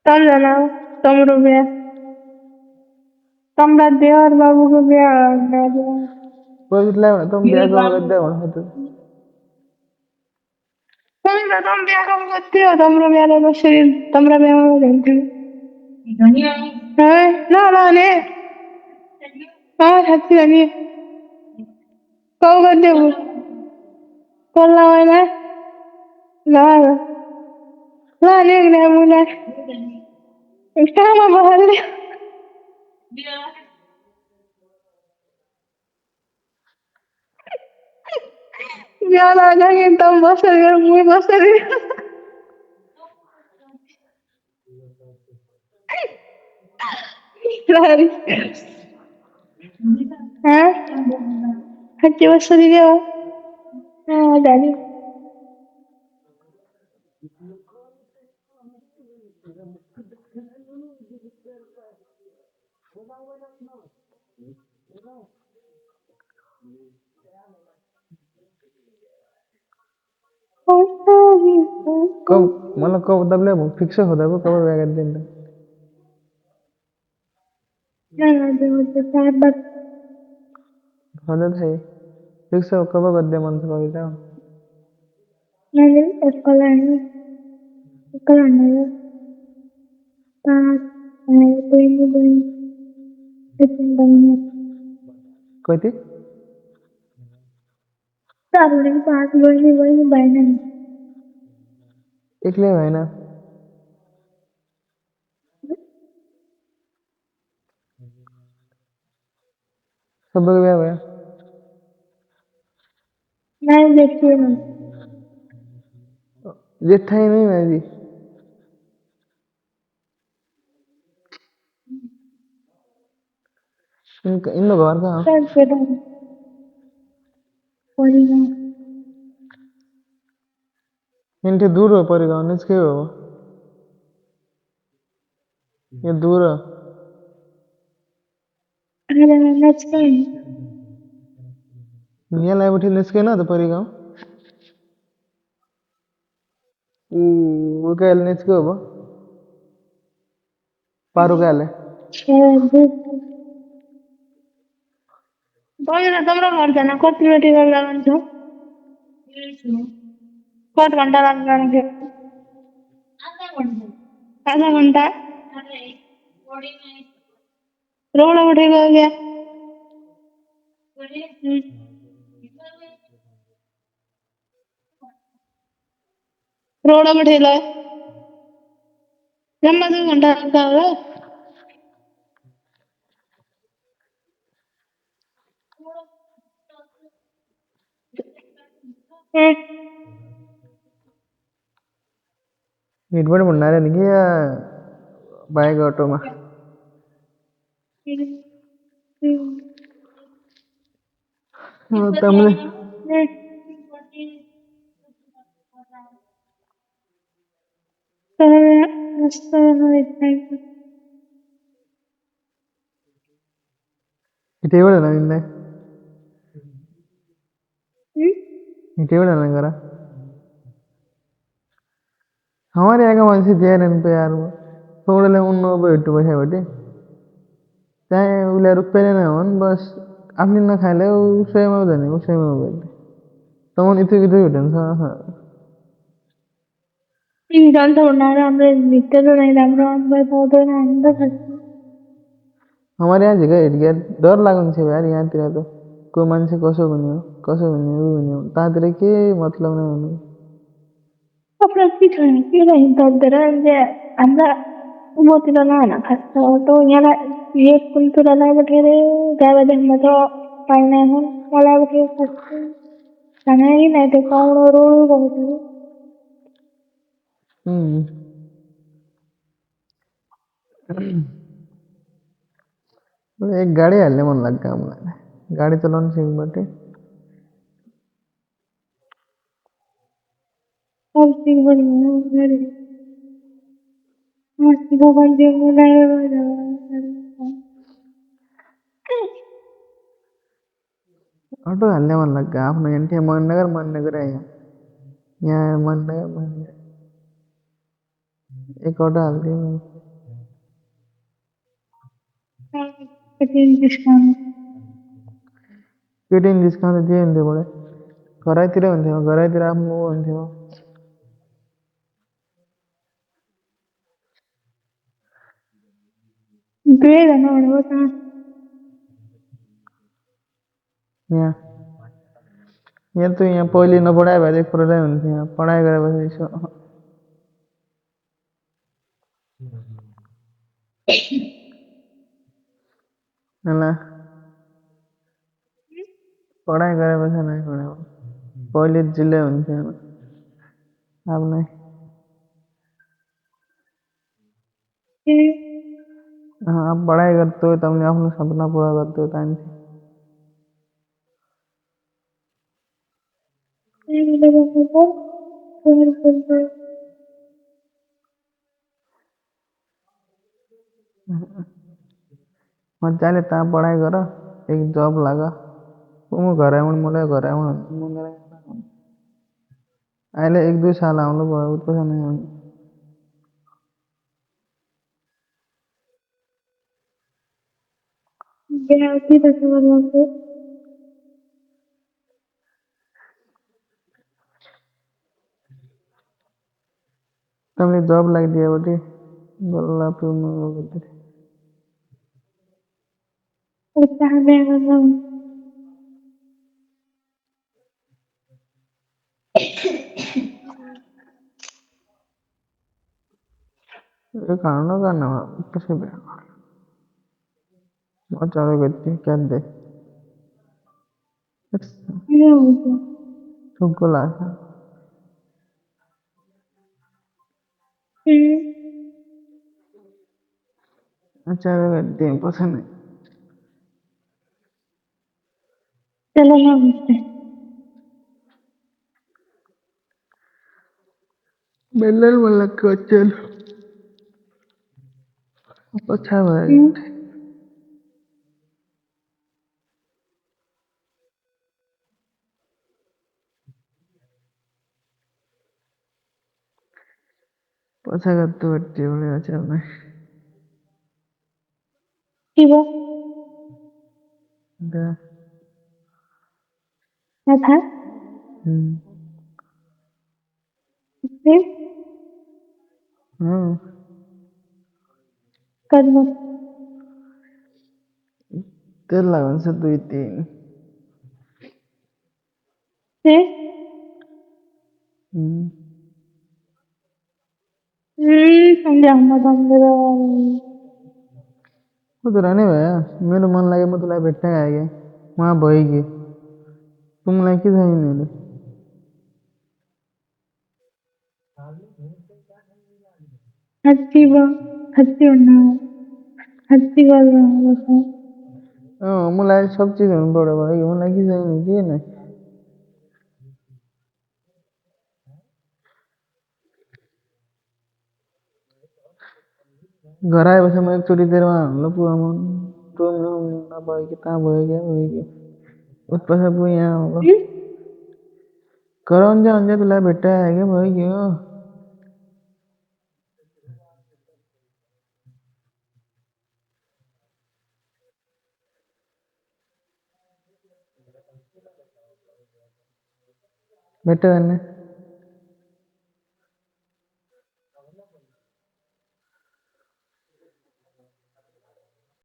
चल ना तुम रुपया तुमरा देवर बाबू को ब्याह कर दिया बघितलंय म्हणा तुम्ही ब्याग वगैरे द्या म्हणत होतं. तुम ब्याह कब करते हो तुमरा ब्याह तो शरीर तुमरा ब्याह में जानते हो ना ना ने हाँ सच्ची नहीं कब करते हो कल ना है ना ना ना नहीं नहीं मुझे क्या मैं बोल रही ब्याह आ जाएंगे तुम बस मुझे बस हाँ सच्ची बस रही है हाँ दादी कब मला कब दबले फिक्स होता वो कब बॅग देईन होतात आहे फिक्स कब गद्दे म्हणतो बघितलं कधी एकले आहे ना सब बघ व्या व्या नहीं देखिए ना जेठा ही नहीं मैं भी इन लोग घर का सर बेटा पड़ी ना इनके दूर हो पड़ेगा निच के हो ये दूर हो अरे मैच के ये लाइव उठी निच के ना तो पड़ेगा वो क्या निच के हो पारू क्या ले बहिनी तिम्रो घर जान कति बेटी गरेर जान्छ कति घन्टा लाग्छ आधा घन्टा रोड उठेको क्या रोड उठेला जम्मा 2 घन्टा लाग्छ होला इटबड म्हणणार आहे की या बाइक ऑटो में तमले इथे एवढं ना निंदा इथे एवढं ना करा हमारे यहाँ का मनसी जय रन पे यार थोड़े ले उन बैठू बसे बैठे चाहे उले रुपये लेना हो बस अपनी ना खाए ले उसे में उधर नहीं उसे में बैठे तो मन इतने कितने बैठे सा हाँ जान्छ भन्नाले हाम्रो भित्र त नै राम्रो अनुभव पाउँदैन हामी त हमारे यहाँ जगह इट गया डर लागून छे यार यहाँ तेरा तो कोई मन से कसो बनियो वो बनियो तांतरे के मतलब नहीं होने प्रति छैन किन हिँड्दैन जे हाम्रा उँभोतिर नहुन खास त यहाँलाई एक कुलतुरालाई बठेर गावादेखिमा त पाइना हुन् मलाई बठेर खास खाना ही नहीं तो कौन रोल करते एक गाड़ी हल्ले मन लग गया हमला गाड़ी चलाने सीख बैठे और चीज बड़ी मेरे मस्ती को बंदे बुलाए ऑटो हल्ले मन लग गया आपने घंटे मन नगर है यहाँ मन नगर एक ऑटो हल्दी Ketin discount. केटीन डिस्काउंट दिए थे बड़े कराई आप वो थे Grade ano ano bata. यहाँ यहाँ तो यहाँ पहले न पढ़ाई भाई देख पढ़ाई होती है पढ़ाई करे बस ऐसा है ना पढ़ाई करे बस नहीं पढ़े पहले जिले होते हैं अब नहीं हाँ आप पढ़ाई करते हो तब अपना सपना पूरा करते हो टाइम से मत चाले ता पढ़ाई करो एक जॉब लगा तुम घर है मुले घर है मुले आइले एक दो साल आउनु भयो उत्पन्न नहीं आउनु Berarti tersebut waktu. तुमने जॉब लग दिया बेटी बोला फिर मैं Usaha dengan ये खाना का ना कैसे भी बहुत चालू करती है क्या दे yang तुमको लाया चालू करती है पसंद है Jalan yang बेलर वाला को चल अच्छा भाई पता करते बैठती बोले अच्छा मैं Ibu, दा apa? Sip, हाँ kerja. तेल लगन से दो तीन Sip, yang madam berani. वो तो रहने भैया मेरे मन लगे मैं तुला बैठने आएगा वहाँ बहेगी तुम लाइक ही नहीं मेरे Hati warna, hati warna apa? हाँ मुलाय सब चीज़ में बड़ा भाई मुलाय की सही नहीं की ना घर आए बस मैं एक छोटी देर में लपू हम रूम ना भाई कितना बहेगी ऊपर से वो यहाँ होगा करो अंजा अंजा तुला बैठा आएगा बहेगी बैठे रहने